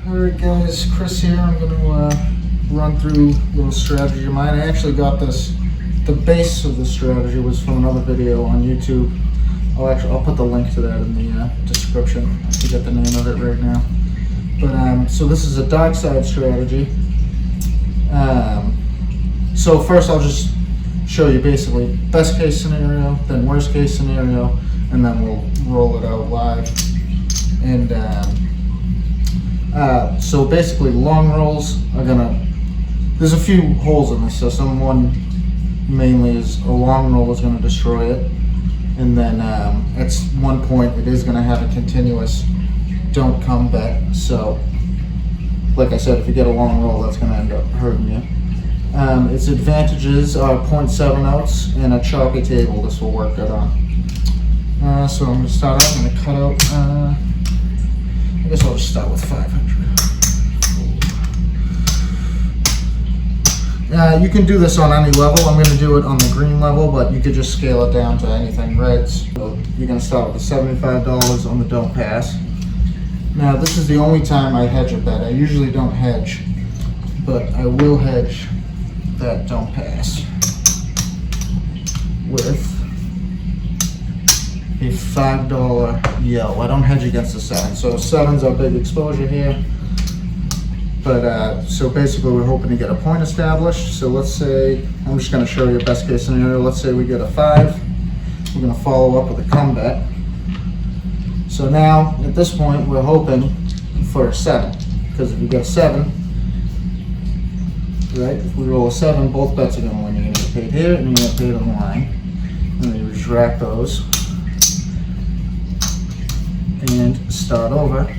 Alright guys, Chris here. I'm going to run through a little strategy of mine. I actually got this, the base of the strategy was from another video on YouTube. I'll put the link to that in the description. I forget the name of it right now. But so this is a dark side strategy. So first I'll just show you basically best case scenario, then worst case scenario, and then we'll roll it out live. And so basically long rolls are there's a few holes in the system. One mainly is a long roll is gonna destroy it. And then at one point it is gonna have a continuous don't come bet. So like I said, if you get a long roll, that's gonna end up hurting you. Its advantages are 0.7 outs and a choppy table. This will work good on. So I'm gonna start out, I'm gonna cut out, I guess I'll just start with 500. You can do this on any level. I'm going to do it on the green level, but you could just scale it down to anything reds. So you're going to start with the $75 on the don't pass. Now this is the only time I hedge a bet. I usually don't hedge, but I will hedge that don't pass with a $5 yellow. I don't hedge against the 7, so 7's our big exposure here. But so basically we're hoping to get a point established. So let's say, I'm just going to show you a best case scenario. Let's say we get a 5. We're going to follow up with a come bet. So now at this point we're hoping for a 7, because if you get a 7, right, if we roll a 7, both bets are going to win. You're going to get paid here and you're going to get paid on the line. And then you just rack those and start over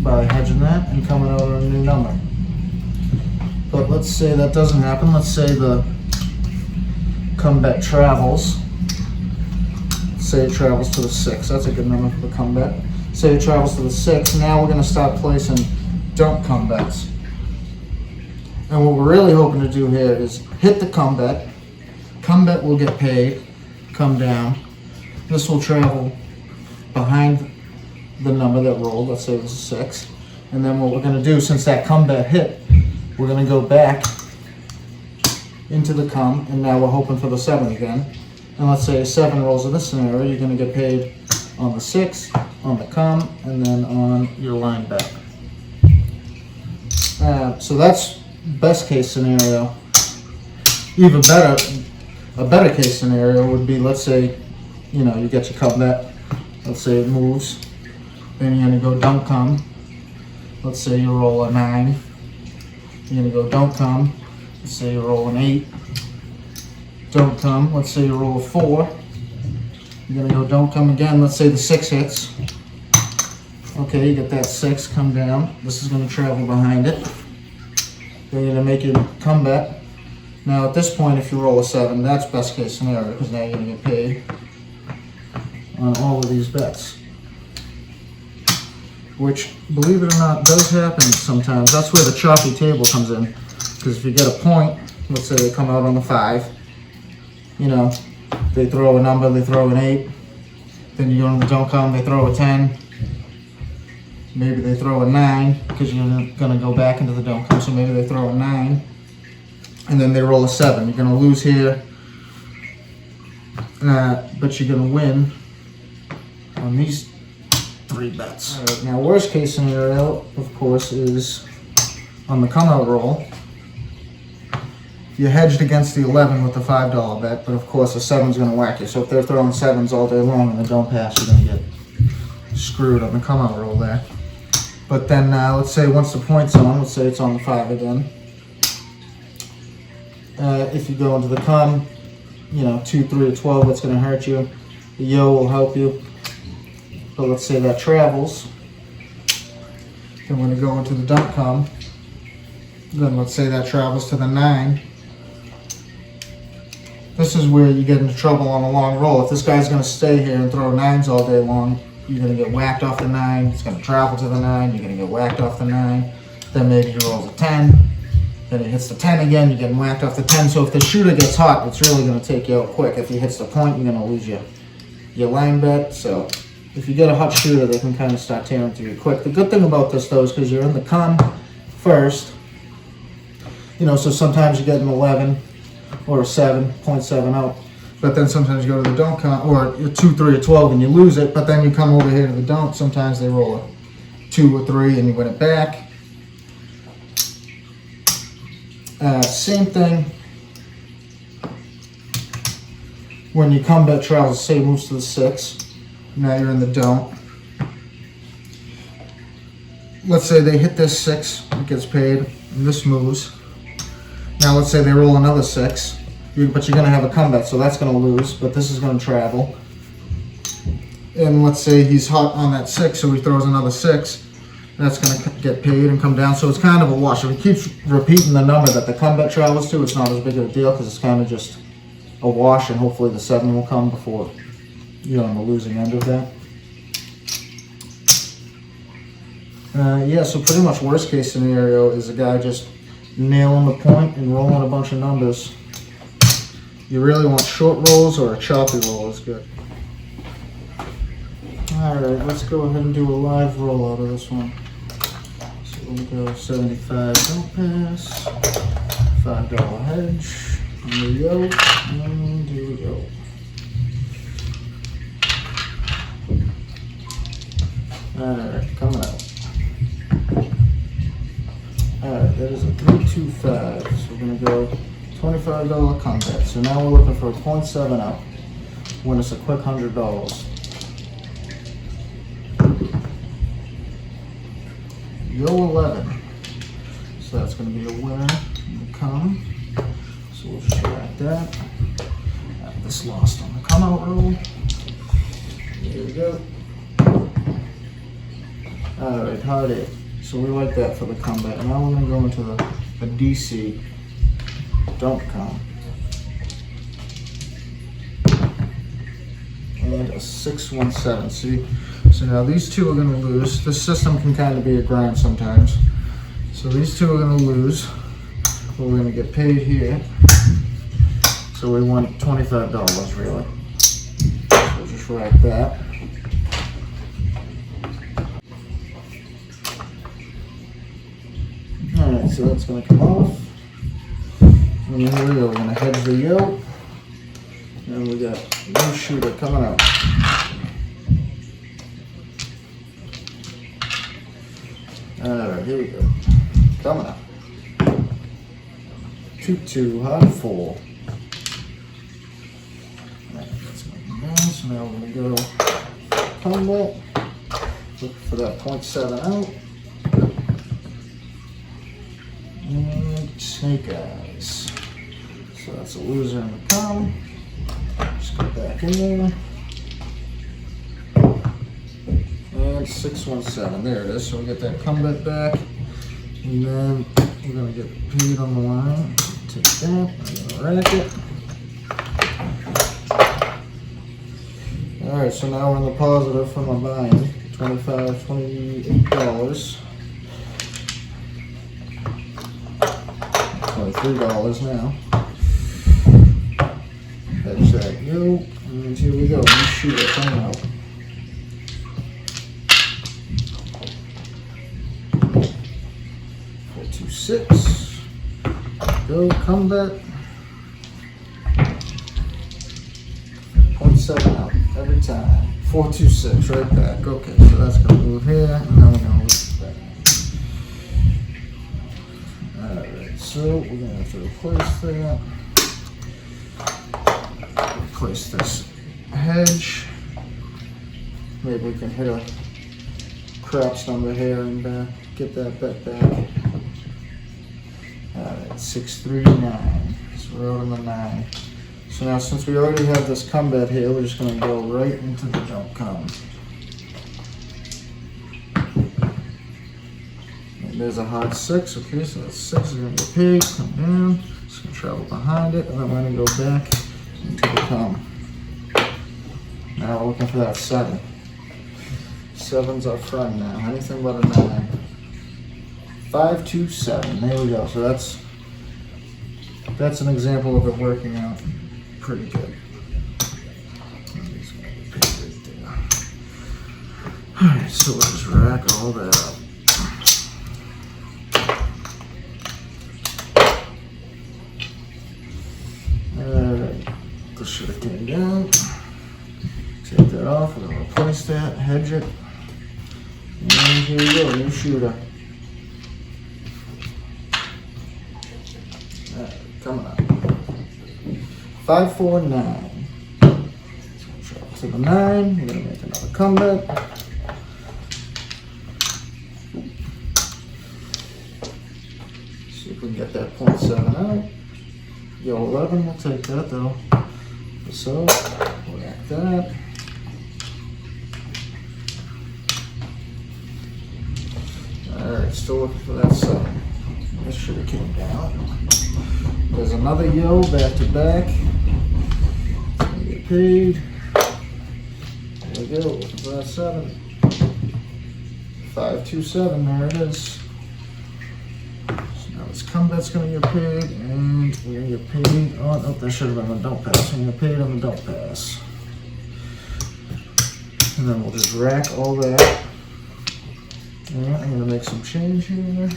by hedging that and coming out on a new number. But let's say that doesn't happen. Let's say the come bet travels. Let's say it travels to the 6. That's a good number for the come bet. Say it travels to the 6. Now we're going to start placing don't come bets. And what we're really hoping to do here is hit the come bet. Come bet will get paid, come down. This will travel behind the number that rolled. Let's say it was a 6. And then what we're going to do, since that come bet hit, we're going to go back into the come, and now we're hoping for the 7 again. And let's say a 7 rolls in this scenario, you're going to get paid on the 6, on the come, and then on your line bet. So that's best case scenario. Even better, a better case scenario would be, let's say, you know, you get your come bet. Let's say it moves. Then you're going to go don't come. Let's say you roll a 9. You're going to go don't come. Let's say you roll an 8. Don't come. Let's say you roll a 4. You're going to go don't come again. Let's say the 6 hits. Okay, you get that 6, come down. This is going to travel behind it. Then you're going to make your come bet. Now at this point, if you roll a 7, that's best case scenario, because now you're going to get paid on all of these bets. Which, believe it or not, does happen sometimes. That's where the choppy table comes in. Because if you get a point, let's say they come out on the 5, you know, they throw a number, they throw an 8, then you go on the don't come, they throw a 10, maybe they throw a 9, because you're going to go back into the don't come, so maybe they throw a 9, and then they roll a 7. You're going to lose here, but you're going to win on these 3 bets. All right, now worst case scenario, of course, is on the come out roll. You hedged against the 11 with the $5 bet, but of course the 7's going to whack you. So if they're throwing 7s all day long and they don't pass, you're going to get screwed on the come out roll there. But then let's say once the point's on, let's say it's on the 5 again. If you go into the come, you know, 2, 3, or 12, that's going to hurt you. The yo will help you. But let's say that travels, then when you go into the don't come, then let's say that travels to the 9. This is where you get into trouble on a long roll. If this guy's going to stay here and throw 9s all day long, you're going to get whacked off the 9. It's going to travel to the 9. You're going to get whacked off the 9. Then maybe he rolls a 10. Then he hits the 10 again. You're getting whacked off the 10. So if the shooter gets hot, it's really going to take you out quick. If he hits the point, you're going to lose your line bet. So if you get a hot shooter, they can kind of start tearing through you quick. The good thing about this though is because you're in the come first, you know, so sometimes you get an 11 or a 7.7 out, but then sometimes you go to the don't come, or a 2, 3, or 12 and you lose it, but then you come over here to the don't, sometimes they roll a 2 or 3 and you win it back. Same thing when you combat travels, say moves to the 6, now you're in the don't. Let's say they hit this 6, it gets paid, and this moves. Now let's say they roll another 6, but you're going to have a comeback, so that's going to lose, but this is going to travel. And let's say he's hot on that 6, so he throws another 6. That's going to get paid and come down, so it's kind of a wash. If he keeps repeating the number that the comeback travels to, it's not as big of a deal because it's kind of just a wash, and hopefully the 7 will come before you're on the losing end of that. Yeah, so pretty much worst case scenario is a guy just nailing the point and rolling a bunch of numbers. You really want short rolls, or a choppy roll is good. Alright, let's go ahead and do a live roll out of this one. So we'll go 75 don't pass, $5 hedge, and here we go, and here we go. Alright, coming out. Alright, that is a 325, so we're going to go $25 combat. So now we're looking for a 0.7 out. Win us a quick $100. Yo 11. So that's going to be a winner in the come. So we'll just write that. This lost on the come out roll. There we go. Alright, hard 8. So we like that for the comeback. Now we're going to go into the DC. Don't come. And a 617. See? So now these two are going to lose. This system can kind of be a grind sometimes. So these two are going to lose. But we're going to get paid here. So we want $25 really. So we'll just write that. Alright, so that's going to come off. And here we go, we're going to hedge the yoke. And we got no shooter coming out. Alright, here we go. Coming up. 2-2, hard 4. Alright, that's going to be nice. So now we're going to go combat. Look for that 0.7 out. And snake eyes. So that's a loser in the come. Just go back in there. And 617. There it is. So we get that comeback back. And then we're going to get paid on the line. Take that. I'm going to rack it. Alright, so now we're in the positive for my buying. $28. $23 now. Hedge that yoke, and here we go. New shooter coming out. $426. Go combat. 0.7 out every time. 426 right back. Okay, so that's gonna move here, and then we're gonna move back. Alright, so we're gonna have to replace that. Replace this hedge. Maybe we can hit a craps number here and get that bet back. Alright, 639. So we're out on the 9. So now since we already have this combat here, we're just going to go right into the jump come. And there's a hard 6. Okay, so that 6 is going to get paid, come down. It's going to travel behind it, and then we're going to go back into the come. Now we're looking for that 7. 7's our friend now. Anything but a 9. 527. There we go. So that's an example of it working out pretty good. so we'll just rack all that up. Alright, this should have came down. Take that off, we're gonna replace that, hedge it. And here we go, new shooter. Alright, coming up. 549. So travel to the 9, we're gonna make another comeback. See if we can get that 0.7 out. Yo, 11, we'll take that though. So, whack that. Alright, still looking for that 7. This should have came down. There's another yo back to back. It's gonna get paid. There we go, looking for that 7. 527, there it is. Now this comeback's gonna get paid, and we're gonna get paid on, oh, that should have been the don't pass. We're gonna get paid on the don't pass. And then we'll just rack all that. And I'm gonna make some change here.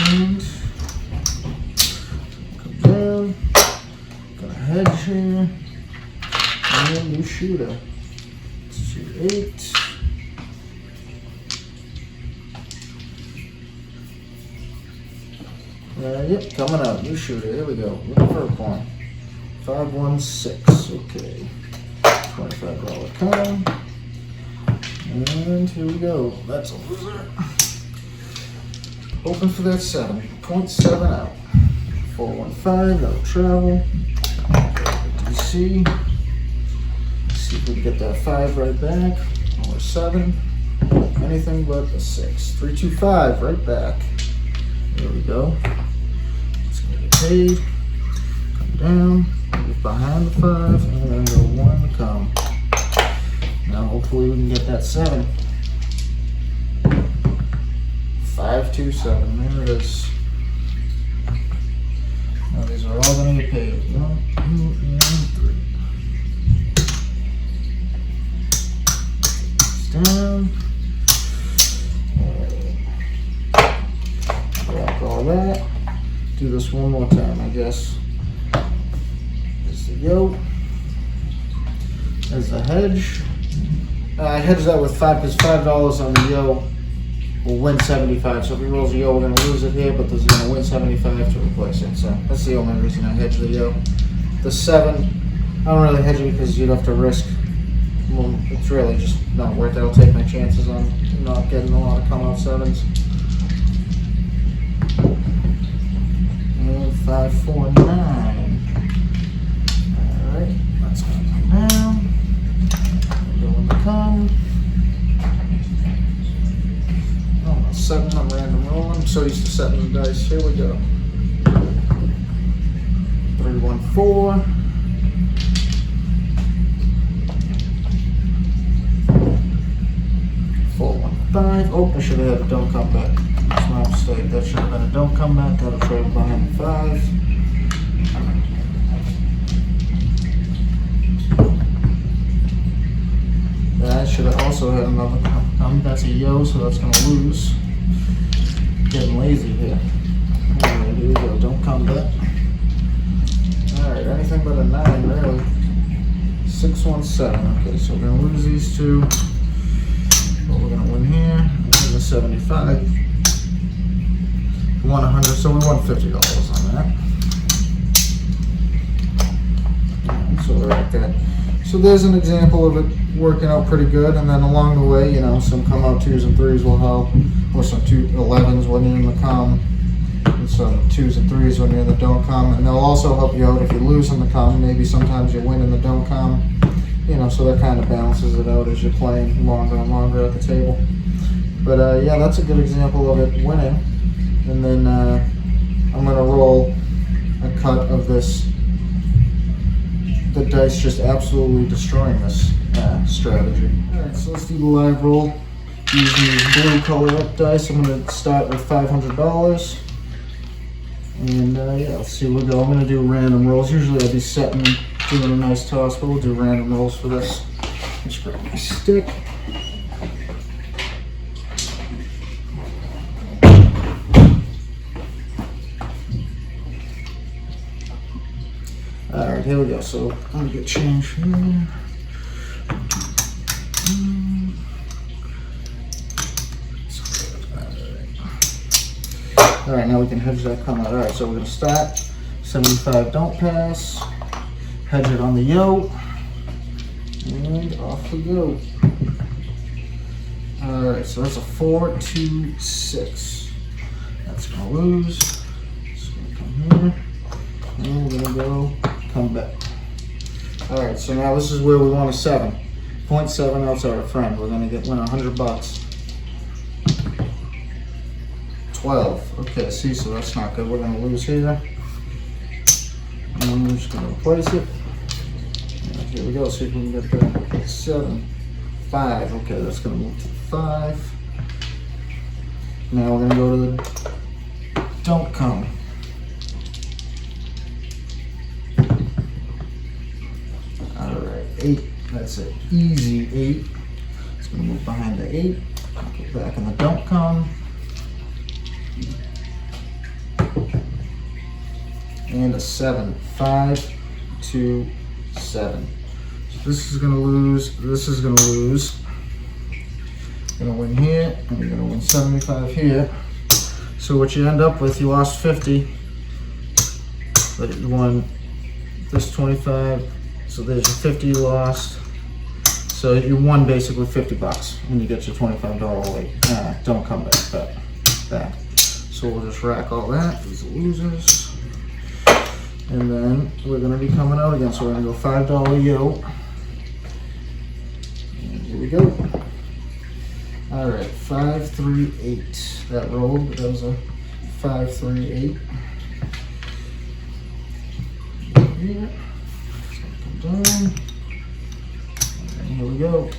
And come down. Got a hedge here. And new shooter. 2-8. Yep, coming out. New shooter. Here we go. Looking for a point. 516. Okay. $25 coin. And here we go. That's a loser. Open for that 7. 0.7 out. 415. That'll travel. DC. See if we can get that 5 right back. Or 7. Anything but a 6. 325 right back. There we go. It's going to get paid. Come down. Get behind the 5. And we're going to go 1 to come. Now hopefully we can get that 7. 527. There it is. Now these are all going to get paid. 1, 2, and 3. Down. Block all that. Do this one more time, I guess. There's the yo. There's the hedge. I hedged that with 5 because $5 on the yo will win 75. So if he rolls a yo, we're going to lose it here, but there's going to win 75 to replace it. So that's the only reason I hedge the yo. The 7, I don't really hedge it because you'd have to risk. Well, it's really just not worth it. I'll take my chances on not getting a lot of come out 7s. And 549. Alright, that's going to come down. Going to come. Oh, I'm setting on random roll. I'm so used to setting the dice. Here we go. 314. 415. Oh, I should have had a don't come back. That's my mistake. That should have been a don't come back. That'll travel behind the 5. I should have also had another come. That's a yo, so that's going to lose. Getting lazy here. Alright, here we go. Don't come back. Alright, anything but a 9, really. 617. Okay, so we're going to lose these 2. But we're going to win here. We're going to 75. We won 100, so we won $50 on that. And so we're at that. So there's an example of it working out pretty good, and then along the way, you know, some come out 2s and 3s will help, or some 11s when you're in the come, and some 2s and 3s when you're in the don't come, and they'll also help you out if you lose in the come. Maybe sometimes you win in the don't come, you know, so that kind of balances it out as you're playing longer and longer at the table. But yeah, that's a good example of it winning. And then I'm going to roll a cut of this. The dice just absolutely destroying this strategy. Alright, so let's do the live roll. Using these blue color up dice, I'm going to start with $500. And yeah, let's see where we go. I'm gonna do random rolls. Usually I'd be setting and doing a nice toss, but we'll do random rolls for this. Just grab my stick. Alright, here we go. So I'm gonna get change here. Alright, now we can hedge that come out. Alright, so we're gonna start 75 don't pass, hedge it on the yo, and off we go. Alright, so that's a 4, 2, 6. That's gonna lose. It's gonna come here. And we're gonna go come back. Alright, so now this is where we want a 7. 0.7 outside a friend. We're gonna win $100. 12. Okay, see, so that's not good. We're gonna lose here. And we're just gonna replace it. And here we go. See if we can get that 7. 5. Okay, that's gonna move to 5. Now we're gonna go to the don't come. Alright, 8. That's an easy 8. It's gonna move behind the 8. Get back in the don't come. And a 7. 5, 2, 7. So this is gonna lose. This is gonna lose. Gonna win here, and we're gonna win 75 here. So what you end up with, you lost 50, but you won this 25. So there's your 50 you lost. So you won basically $50, and you get your $25 weight. Don't come back. So we'll just rack all that. These are losers. And then we're gonna be coming out again. So we're gonna go $5 yo. And here we go. All right, 5, 3, 8. That rolled, but that was a 5, 3, 8. Here. Come down. And here we go.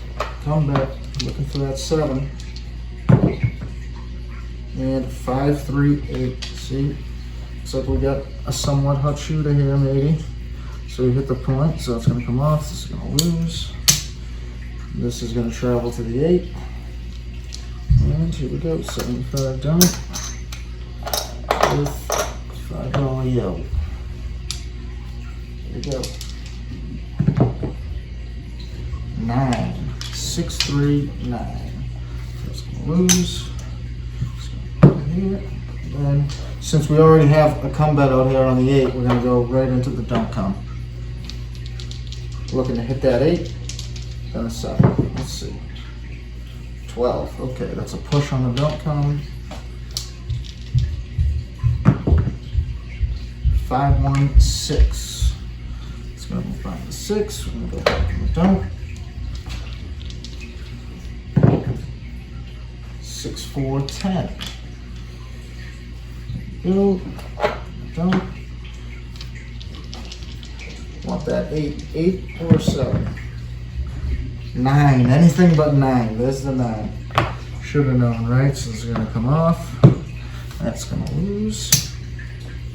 Come back. Looking for that 7. And 5, 3, 8. See? Looks like we got a somewhat hot shooter here, maybe. So we hit the point, so it's going to come off. This is going to lose. This is going to travel to the 8. And here we go, 75 down with $5 yo. Here we go. 9, 6, 3, 9. So it's going to lose. It's going to come here. And then, since we already have a come bet out here on the 8, we're going to go right into the don't come. Looking to hit that 8, then a 7. Let's see. 12. Okay, that's a push on the don't come. 5, 1, 6. It's going to move back to 6. We're going to go back in the don't. 6, 4, 10. Don't. Want that 8 or 7. 9, anything but 9. There's the 9. Should have known, right? So this is gonna come off. That's gonna lose.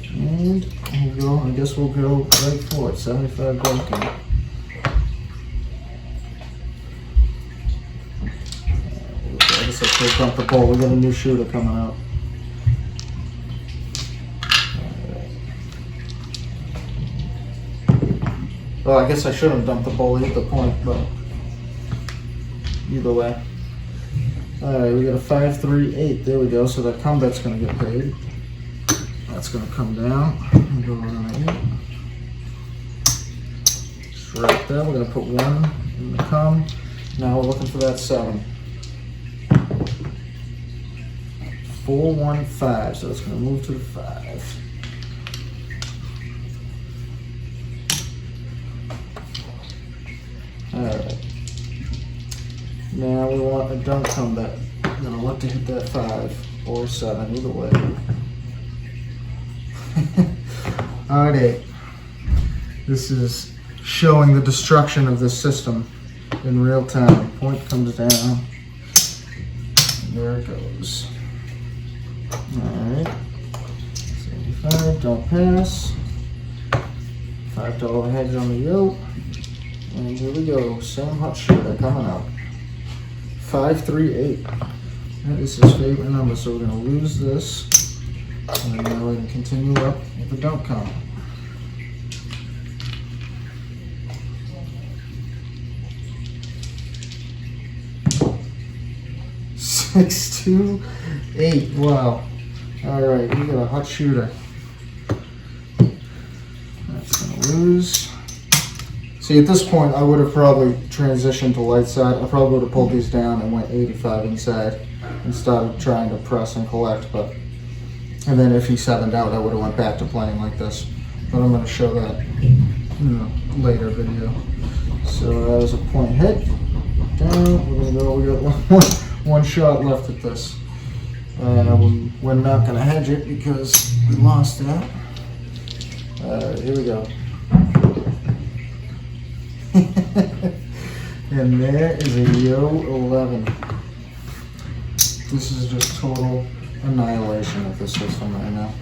And we'll go, I guess we'll go right for it. 75 broken. I guess I'll take up the ball. We got a new shooter coming out. Well, I guess I should have dumped the ball at the point, but either way. Alright, we got a 5, 3, 8. There we go. So that combat's going to get paid. That's going to come down and go on an 8. Just right there. We're going to put 1 in the come. Now we're looking for that 7. 4, 1, 5. So it's going to move to the 5. Alright. Now we want a don't come bet. I'm going to look to hit that 5 or 7, either way. Alright, 8. This is showing the destruction of this system in real time. Point comes down. And there it goes. Alright. 5, don't pass. $5 hedge on the yoke. And here we go, same hot shooter coming out. 538. That is his favorite number, so we're going to lose this. And now we can continue up with the don't count. 628. Wow. Alright, we got a hot shooter. That's going to lose. See, at this point, I would have probably transitioned to light side. I probably would have pulled these down and went 85 inside instead of trying to press and collect. But and then if he 7'd out, I would have went back to playing like this. But I'm going to show that in a later video. So that was a point hit. Down. We're going to go. We got one shot left at this. We're not going to hedge it because we lost that. Here we go. And there is a Yo 11. This is just total annihilation of this system right now.